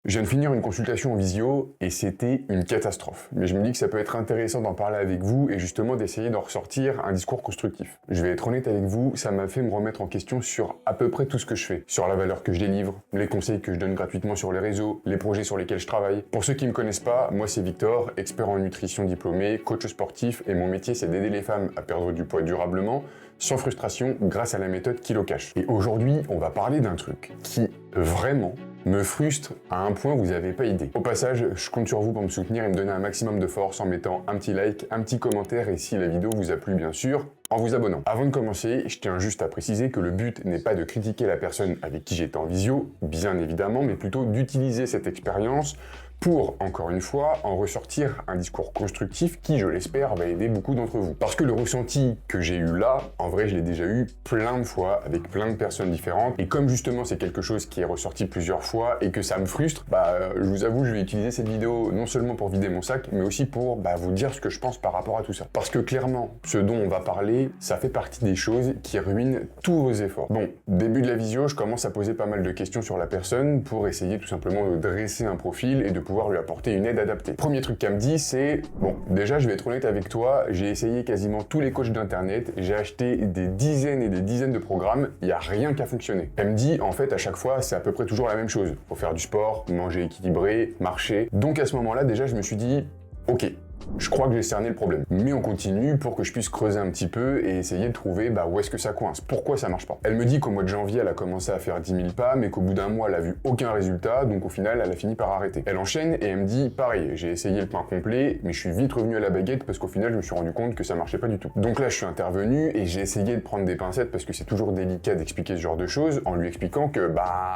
Je viens de finir une consultation en visio et c'était une catastrophe. Mais je me dis que ça peut être intéressant d'en parler avec vous et justement d'essayer d'en ressortir un discours constructif. Je vais être honnête avec vous, ça m'a fait me remettre en question sur à peu près tout ce que je fais. Sur la valeur que je délivre, les conseils que je donne gratuitement sur les réseaux, les projets sur lesquels je travaille. Pour ceux qui me connaissent pas, moi c'est Victor, expert en nutrition diplômé, coach sportif et mon métier c'est d'aider les femmes à perdre du poids durablement, sans frustration, grâce à la méthode Kilo Cash. Et aujourd'hui, on va parler d'un truc qui vraiment me frustre à un point où vous n'avez pas idée. Au passage, je compte sur vous pour me soutenir et me donner un maximum de force en mettant un petit like, un petit commentaire et si la vidéo vous a plu bien sûr, en vous abonnant. Avant de commencer, je tiens juste à préciser que le but n'est pas de critiquer la personne avec qui j'étais en visio, bien évidemment, mais plutôt d'utiliser cette expérience pour, encore une fois, en ressortir un discours constructif qui, je l'espère, va aider beaucoup d'entre vous. Parce que le ressenti que j'ai eu là, en vrai, je l'ai déjà eu plein de fois avec plein de personnes différentes. Et comme justement c'est quelque chose qui est ressorti plusieurs fois et que ça me frustre, je vous avoue, je vais utiliser cette vidéo non seulement pour vider mon sac, mais aussi pour vous dire ce que je pense par rapport à tout ça. Parce que clairement, ce dont on va parler, ça fait partie des choses qui ruinent tous vos efforts. Bon, début de la visio, je commence à poser pas mal de questions sur la personne pour essayer tout simplement de dresser un profil et de pouvoir lui apporter une aide adaptée. Premier truc qu'elle me dit, c'est bon, déjà je vais être honnête avec toi, j'ai essayé quasiment tous les coachs d'internet, j'ai acheté des dizaines et des dizaines de programmes, il n'y a rien qui a fonctionné. Elle me dit en fait à chaque fois c'est à peu près toujours la même chose. Faut faire du sport, manger équilibré, marcher. Donc à ce moment-là déjà je me suis dit ok, je crois que j'ai cerné le problème. Mais on continue pour que je puisse creuser un petit peu et essayer de trouver où est-ce que ça coince, pourquoi ça marche pas. Elle me dit qu'au mois de janvier, elle a commencé à faire 10 000 pas, mais qu'au bout d'un mois, elle a vu aucun résultat, donc au final, elle a fini par arrêter. Elle enchaîne et elle me dit, pareil, j'ai essayé le pain complet, mais je suis vite revenu à la baguette parce qu'au final, je me suis rendu compte que ça marchait pas du tout. Donc là, je suis intervenu et j'ai essayé de prendre des pincettes parce que c'est toujours délicat d'expliquer ce genre de choses en lui expliquant que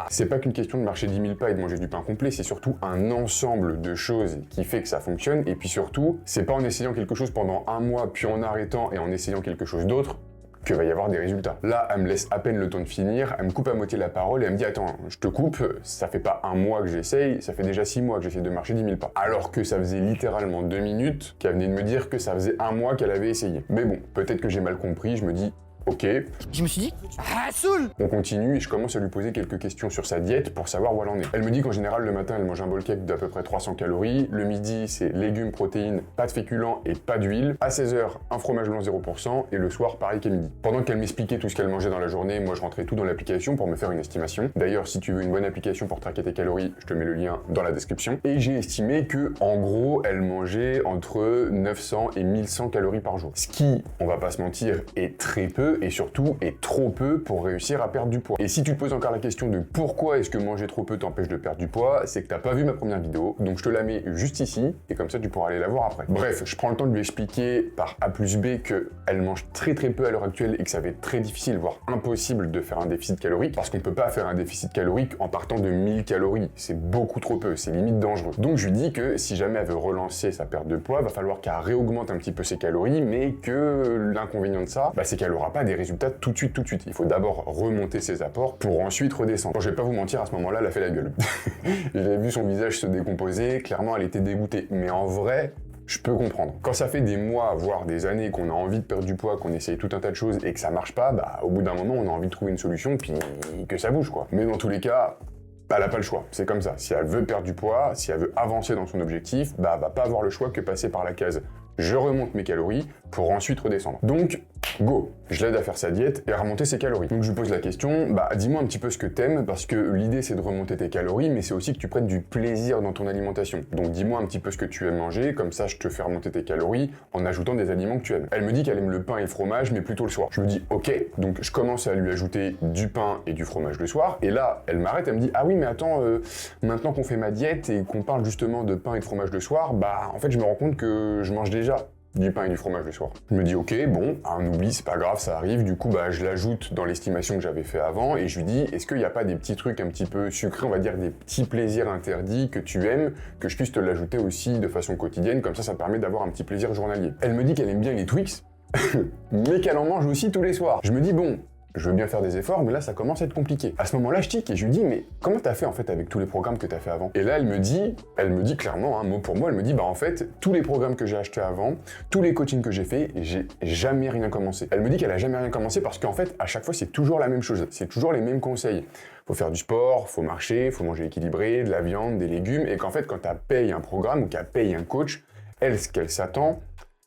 c'est pas qu'une question de marcher 10 000 pas et de manger du pain complet, c'est surtout un ensemble de choses qui fait que ça fonctionne et puis surtout, c'est pas en essayant quelque chose pendant un mois, puis en arrêtant et en essayant quelque chose d'autre, que va y avoir des résultats. Là, elle me laisse à peine le temps de finir, elle me coupe à moitié la parole et elle me dit « Attends, je te coupe, ça fait pas un mois que j'essaye, ça fait déjà 6 mois que j'essaie de marcher 10 000 pas. » Alors que ça faisait littéralement 2 minutes qu'elle venait de me dire que ça faisait un mois qu'elle avait essayé. Mais bon, peut-être que j'ai mal compris, je me dis ok. Je me suis dit, saoul. On continue et je commence à lui poser quelques questions sur sa diète pour savoir où elle en est. Elle me dit qu'en général, le matin, elle mange un bol cake d'à peu près 300 calories. Le midi, c'est légumes, protéines, pas de féculents et pas d'huile. À 16h, un fromage blanc 0%. Et le soir, pareil qu'à midi. Pendant qu'elle m'expliquait tout ce qu'elle mangeait dans la journée, moi, je rentrais tout dans l'application pour me faire une estimation. D'ailleurs, si tu veux une bonne application pour traquer tes calories, je te mets le lien dans la description. Et j'ai estimé que, en gros, elle mangeait entre 900 et 1100 calories par jour. Ce qui, on va pas se mentir, est très peu et surtout est trop peu pour réussir à perdre du poids. Et si tu te poses encore la question de pourquoi est-ce que manger trop peu t'empêche de perdre du poids, c'est que t'as pas vu ma première vidéo, donc je te la mets juste ici, et comme ça tu pourras aller la voir après. Bref, je prends le temps de lui expliquer par A plus B que elle mange très peu à l'heure actuelle et que ça va être très difficile, voire impossible de faire un déficit calorique, parce qu'on peut pas faire un déficit calorique en partant de 1000 calories. C'est beaucoup trop peu, c'est limite dangereux. Donc je lui dis que si jamais elle veut relancer sa perte de poids, va falloir qu'elle réaugmente un petit peu ses calories, mais que l'inconvénient de ça, c'est qu'elle aura pas des résultats tout de suite. Il faut d'abord remonter ses apports pour ensuite redescendre. Bon, je vais pas vous mentir, à ce moment-là, elle a fait la gueule. J'avais vu son visage se décomposer, clairement elle était dégoûtée. Mais en vrai, je peux comprendre. Quand ça fait des mois, voire des années qu'on a envie de perdre du poids, qu'on essaye tout un tas de choses et que ça marche pas, au bout d'un moment, on a envie de trouver une solution puis que ça bouge quoi. Mais dans tous les cas, elle a pas le choix, c'est comme ça. Si elle veut perdre du poids, si elle veut avancer dans son objectif, elle va pas avoir le choix que passer par la case je remonte mes calories pour ensuite redescendre. Donc, go! Je l'aide à faire sa diète et à remonter ses calories. Donc je lui pose la question, dis-moi un petit peu ce que t'aimes, parce que l'idée c'est de remonter tes calories, mais c'est aussi que tu prennes du plaisir dans ton alimentation. Donc dis-moi un petit peu ce que tu aimes manger, comme ça je te fais remonter tes calories en ajoutant des aliments que tu aimes. Elle me dit qu'elle aime le pain et le fromage, mais plutôt le soir. Je me dis ok, donc je commence à lui ajouter du pain et du fromage le soir, et là elle m'arrête, elle me dit ah oui mais attends, maintenant qu'on fait ma diète et qu'on parle justement de pain et de fromage le soir, en fait je me rends compte que je mange déjà du pain et du fromage le soir. Je me dis ok, bon, un oubli, c'est pas grave, ça arrive, du coup je l'ajoute dans l'estimation que j'avais fait avant et je lui dis est-ce qu'il n'y a pas des petits trucs un petit peu sucrés, on va dire des petits plaisirs interdits que tu aimes, que je puisse te l'ajouter aussi de façon quotidienne, comme ça permet d'avoir un petit plaisir journalier. Elle me dit qu'elle aime bien les Twix, mais qu'elle en mange aussi tous les soirs. Je me dis bon, je veux bien faire des efforts, mais là, ça commence à être compliqué. À ce moment-là, je tic et je lui dis, mais comment t'as fait en fait avec tous les programmes que t'as fait avant? Et là, elle me dit clairement, hein, mot pour mot, elle me dit, bah en fait, tous les programmes que j'ai achetés avant, tous les coachings que j'ai fait, j'ai jamais rien commencé. Elle me dit qu'elle a jamais rien commencé parce qu'en fait, à chaque fois, c'est toujours la même chose, c'est toujours les mêmes conseils. Faut faire du sport, faut marcher, faut manger équilibré, de la viande, des légumes, et qu'en fait, quand t'as payé un programme ou qu'elle paye un coach, elle, ce qu'elle s'attend,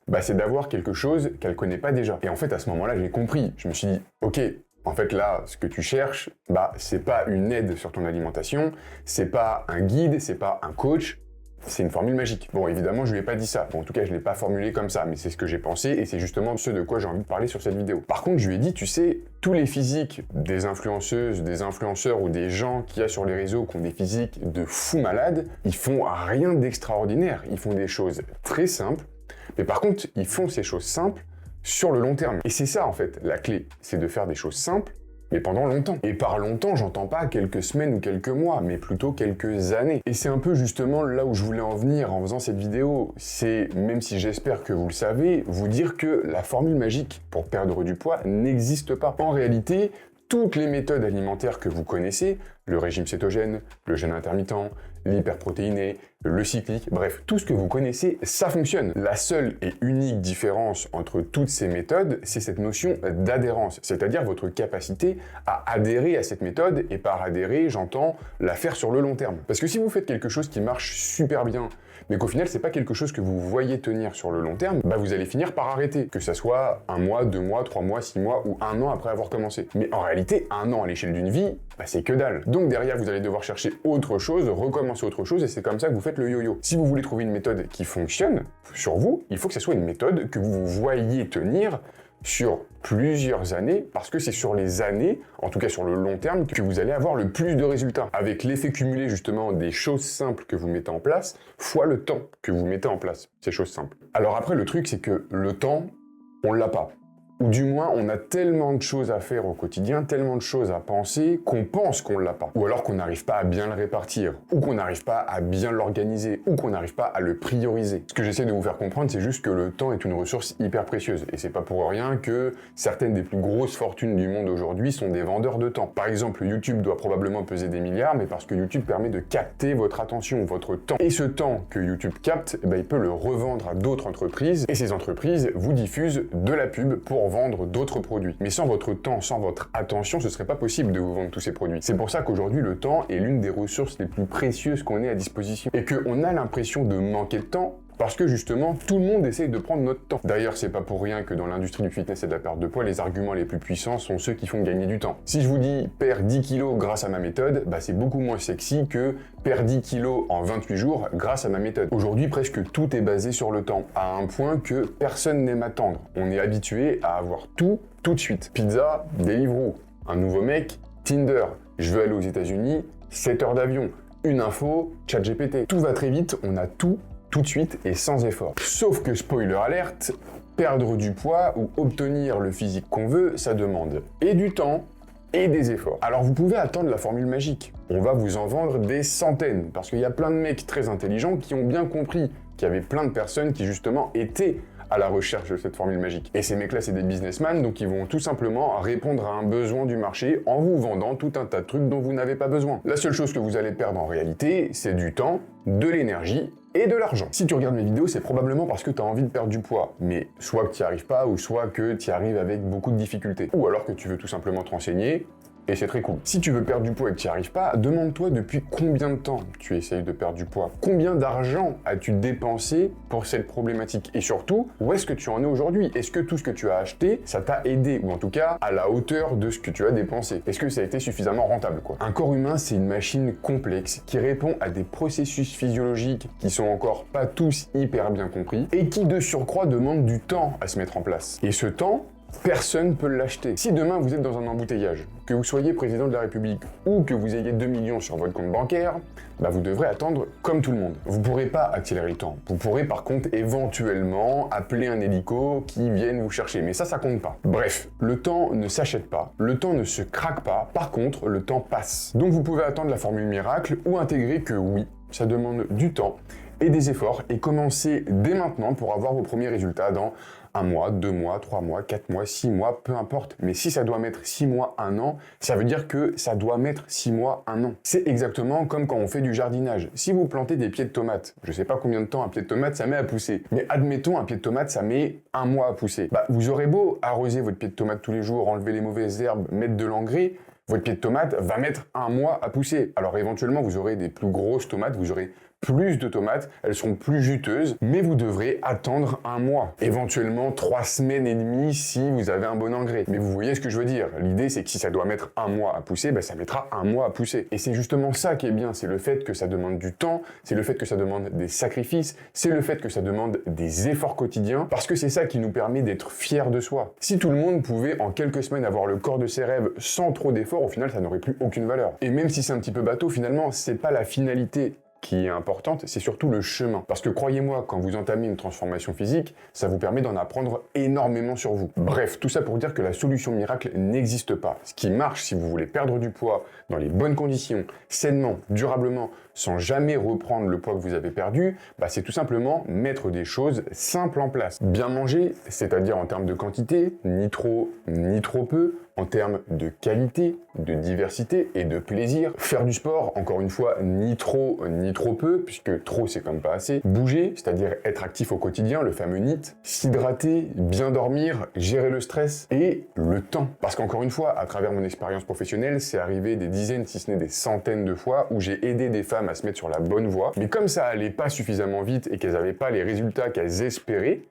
bah, c'est d'avoir quelque chose qu'elle connaît pas déjà. Et en fait, à ce moment-là, j'ai compris. Je me suis dit, ok, en fait, là, ce que tu cherches, bah, c'est pas une aide sur ton alimentation, c'est pas un guide, c'est pas un coach, c'est une formule magique. Bon, évidemment, je lui ai pas dit ça. Bon, en tout cas, je l'ai pas formulé comme ça, mais c'est ce que j'ai pensé et c'est justement ce de quoi j'ai envie de parler sur cette vidéo. Par contre, je lui ai dit, tu sais, tous les physiques des influenceuses, des influenceurs ou des gens qu'il y a sur les réseaux qui ont des physiques de fous malades, ils font rien d'extraordinaire. Ils font des choses très simples, mais par contre, ils font ces choses simples sur le long terme. Et c'est ça, en fait, la clé. C'est de faire des choses simples, mais pendant longtemps. Et par longtemps, j'entends pas quelques semaines ou quelques mois, mais plutôt quelques années. Et c'est un peu justement là où je voulais en venir en faisant cette vidéo. C'est, même si j'espère que vous le savez, vous dire que la formule magique pour perdre du poids n'existe pas. En réalité, toutes les méthodes alimentaires que vous connaissez, le régime cétogène, le jeûne intermittent, l'hyperprotéiné, le cyclique, bref, tout ce que vous connaissez, ça fonctionne. La seule et unique différence entre toutes ces méthodes, c'est cette notion d'adhérence, c'est-à-dire votre capacité à adhérer à cette méthode, et par adhérer, j'entends la faire sur le long terme. Parce que si vous faites quelque chose qui marche super bien, mais qu'au final, c'est pas quelque chose que vous voyez tenir sur le long terme, bah vous allez finir par arrêter. Que ça soit 1 mois, 2 mois, 3 mois, 6 mois ou 1 an après avoir commencé. Mais en réalité, 1 an à l'échelle d'une vie, bah c'est que dalle. Donc derrière, vous allez devoir chercher autre chose, recommencer autre chose, et c'est comme ça que vous faites le yo-yo. Si vous voulez trouver une méthode qui fonctionne sur vous, il faut que ce soit une méthode que vous voyez tenir sur plusieurs années, parce que c'est sur les années, en tout cas sur le long terme, que vous allez avoir le plus de résultats. Avec l'effet cumulé justement des choses simples que vous mettez en place, fois le temps que vous mettez en place, ces choses simples. Alors après, le truc, c'est que le temps, on l'a pas. Ou du moins, on a tellement de choses à faire au quotidien, tellement de choses à penser, qu'on pense qu'on l'a pas. Ou alors qu'on n'arrive pas à bien le répartir, ou qu'on n'arrive pas à bien l'organiser, ou qu'on n'arrive pas à le prioriser. Ce que j'essaie de vous faire comprendre, c'est juste que le temps est une ressource hyper précieuse. Et c'est pas pour rien que certaines des plus grosses fortunes du monde aujourd'hui sont des vendeurs de temps. Par exemple, YouTube doit probablement peser des milliards, mais parce que YouTube permet de capter votre attention, votre temps. Et ce temps que YouTube capte, il peut le revendre à d'autres entreprises, et ces entreprises vous diffusent de la pub pour vendre d'autres produits. Mais sans votre temps, sans votre attention, ce serait pas possible de vous vendre tous ces produits. C'est pour ça qu'aujourd'hui, le temps est l'une des ressources les plus précieuses qu'on ait à disposition. Et qu'on a l'impression de manquer de temps, parce que justement, tout le monde essaye de prendre notre temps. D'ailleurs, c'est pas pour rien que dans l'industrie du fitness et de la perte de poids, les arguments les plus puissants sont ceux qui font gagner du temps. Si je vous dis « perds 10 kilos grâce à ma méthode », c'est beaucoup moins sexy que « perds 10 kilos en 28 jours grâce à ma méthode ». Aujourd'hui, presque tout est basé sur le temps, à un point que personne n'aime attendre. On est habitué à avoir tout de suite. Pizza, Deliveroo. Un nouveau mec, Tinder. Je veux aller aux États-Unis, 7 heures d'avion. Une info, ChatGPT. Tout va très vite, on a tout de suite et sans effort. Sauf que, spoiler alerte, perdre du poids ou obtenir le physique qu'on veut, ça demande et du temps et des efforts. Alors vous pouvez attendre la formule magique. On va vous en vendre des centaines, parce qu'il y a plein de mecs très intelligents qui ont bien compris qu'il y avait plein de personnes qui justement étaient à la recherche de cette formule magique. Et ces mecs-là, c'est des businessmen, donc ils vont tout simplement répondre à un besoin du marché en vous vendant tout un tas de trucs dont vous n'avez pas besoin. La seule chose que vous allez perdre en réalité, c'est du temps, de l'énergie et de l'argent. Si tu regardes mes vidéos, c'est probablement parce que tu as envie de perdre du poids, mais soit que tu n'y arrives pas, ou soit que tu y arrives avec beaucoup de difficultés. Ou alors que tu veux tout simplement te renseigner, et c'est très cool. Si tu veux perdre du poids et que tu n'y arrives pas, demande-toi depuis combien de temps tu essayes de perdre du poids. Combien d'argent as-tu dépensé pour cette problématique? Et surtout, où est-ce que tu en es aujourd'hui? Est-ce que tout ce que tu as acheté, ça t'a aidé? Ou en tout cas, à la hauteur de ce que tu as dépensé? Est-ce que ça a été suffisamment rentable, quoi? Un corps humain, c'est une machine complexe qui répond à des processus physiologiques qui sont encore pas tous hyper bien compris et qui, de surcroît, demandent du temps à se mettre en place. Et ce temps, personne ne peut l'acheter. Si demain vous êtes dans un embouteillage, que vous soyez président de la République ou que vous ayez 2 millions sur votre compte bancaire, vous devrez attendre comme tout le monde. Vous ne pourrez pas accélérer le temps. Vous pourrez par contre éventuellement appeler un hélico qui vienne vous chercher, mais ça compte pas. Bref, le temps ne s'achète pas, le temps ne se craque pas, par contre le temps passe. Donc vous pouvez attendre la formule miracle ou intégrer que oui, ça demande du temps et des efforts et commencez dès maintenant pour avoir vos premiers résultats dans 1 mois, 2 mois, 3 mois, 4 mois, 6 mois, peu importe. Mais si ça doit mettre 6 mois, 1 an, ça veut dire que ça doit mettre 6 mois, 1 an. C'est exactement comme quand on fait du jardinage. Si vous plantez des pieds de tomates, je sais pas combien de temps un pied de tomate ça met à pousser, mais admettons un pied de tomate ça met 1 mois à pousser. Vous aurez beau arroser votre pied de tomate tous les jours, enlever les mauvaises herbes, mettre de l'engrais, votre pied de tomate va mettre 1 mois à pousser. Alors éventuellement vous aurez des plus grosses tomates, vous aurez plus de tomates, elles seront plus juteuses, mais vous devrez attendre 1 mois. Éventuellement 3 semaines et demie si vous avez un bon engrais. Mais vous voyez ce que je veux dire. L'idée c'est que si ça doit mettre 1 mois à pousser, ça mettra 1 mois à pousser. Et c'est justement ça qui est bien, c'est le fait que ça demande du temps, c'est le fait que ça demande des sacrifices, c'est le fait que ça demande des efforts quotidiens, parce que c'est ça qui nous permet d'être fiers de soi. Si tout le monde pouvait en quelques semaines avoir le corps de ses rêves sans trop d'efforts, au final ça n'aurait plus aucune valeur. Et même si c'est un petit peu bateau, finalement c'est pas la finalité qui est importante, c'est surtout le chemin. Parce que croyez-moi, quand vous entamez une transformation physique, ça vous permet d'en apprendre énormément sur vous. Bref, tout ça pour dire que la solution miracle n'existe pas. Ce qui marche si vous voulez perdre du poids dans les bonnes conditions, sainement, durablement, sans jamais reprendre le poids que vous avez perdu, c'est tout simplement mettre des choses simples en place. Bien manger, c'est-à-dire en termes de quantité, ni trop peu, en termes de qualité, de diversité et de plaisir. Faire du sport, encore une fois, ni trop peu, puisque trop c'est comme pas assez. Bouger, c'est-à-dire être actif au quotidien, le fameux NEAT. S'hydrater, bien dormir, gérer le stress et le temps. Parce qu'encore une fois, à travers mon expérience professionnelle, c'est arrivé des dizaines, si ce n'est des centaines de fois où j'ai aidé des femmes à se mettre sur la bonne voie. Mais comme ça allait pas suffisamment vite et qu'elles n'avaient pas les résultats qu'elles espéraient,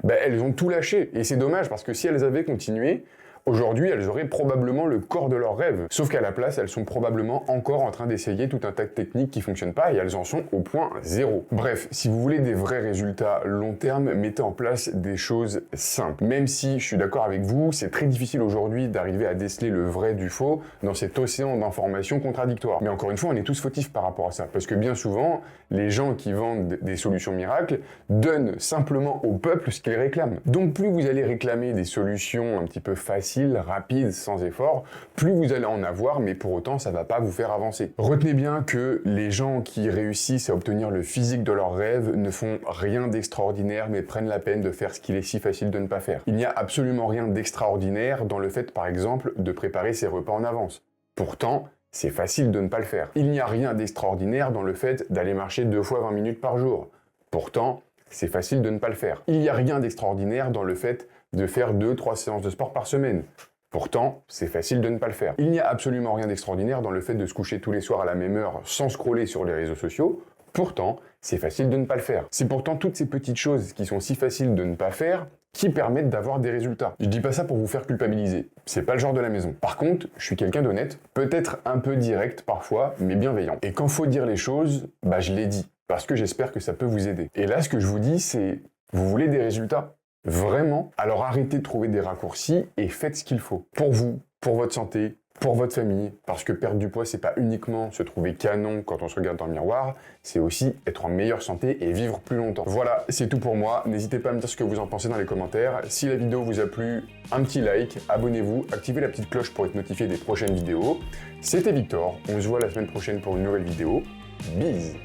elles ont tout lâché. Et c'est dommage parce que si elles avaient continué, aujourd'hui, elles auraient probablement le corps de leurs rêves. Sauf qu'à la place, elles sont probablement encore en train d'essayer tout un tas de techniques qui fonctionnent pas et elles en sont au point zéro. Bref, si vous voulez des vrais résultats long terme, mettez en place des choses simples. Même si je suis d'accord avec vous, c'est très difficile aujourd'hui d'arriver à déceler le vrai du faux dans cet océan d'informations contradictoires. Mais encore une fois, on est tous fautifs par rapport à ça. Parce que bien souvent, les gens qui vendent des solutions miracles donnent simplement au peuple ce qu'ils réclament. Donc plus vous allez réclamer des solutions un petit peu faciles, rapide, sans effort, plus vous allez en avoir, mais pour autant, ça va pas vous faire avancer. Retenez bien que les gens qui réussissent à obtenir le physique de leurs rêves ne font rien d'extraordinaire, mais prennent la peine de faire ce qu'il est si facile de ne pas faire. Il n'y a absolument rien d'extraordinaire dans le fait, par exemple, de préparer ses repas en avance. Pourtant, c'est facile de ne pas le faire. Il n'y a rien d'extraordinaire dans le fait d'aller marcher 2 fois 20 minutes par jour. Pourtant, c'est facile de ne pas le faire. Il n'y a rien d'extraordinaire dans le fait de faire 2-3 séances de sport par semaine. Pourtant, c'est facile de ne pas le faire. Il n'y a absolument rien d'extraordinaire dans le fait de se coucher tous les soirs à la même heure sans scroller sur les réseaux sociaux. Pourtant, c'est facile de ne pas le faire. C'est pourtant toutes ces petites choses qui sont si faciles de ne pas faire qui permettent d'avoir des résultats. Je dis pas ça pour vous faire culpabiliser. C'est pas le genre de la maison. Par contre, je suis quelqu'un d'honnête, peut-être un peu direct parfois, mais bienveillant. Et quand faut dire les choses, je les dis. Parce que j'espère que ça peut vous aider. Et là, ce que je vous dis, c'est, vous voulez des résultats ? Vraiment? Alors arrêtez de trouver des raccourcis et faites ce qu'il faut. Pour vous, pour votre santé, pour votre famille. Parce que perdre du poids, c'est pas uniquement se trouver canon quand on se regarde dans le miroir, c'est aussi être en meilleure santé et vivre plus longtemps. Voilà, c'est tout pour moi. N'hésitez pas à me dire ce que vous en pensez dans les commentaires. Si la vidéo vous a plu, un petit like, abonnez-vous, activez la petite cloche pour être notifié des prochaines vidéos. C'était Victor, on se voit la semaine prochaine pour une nouvelle vidéo. Bise!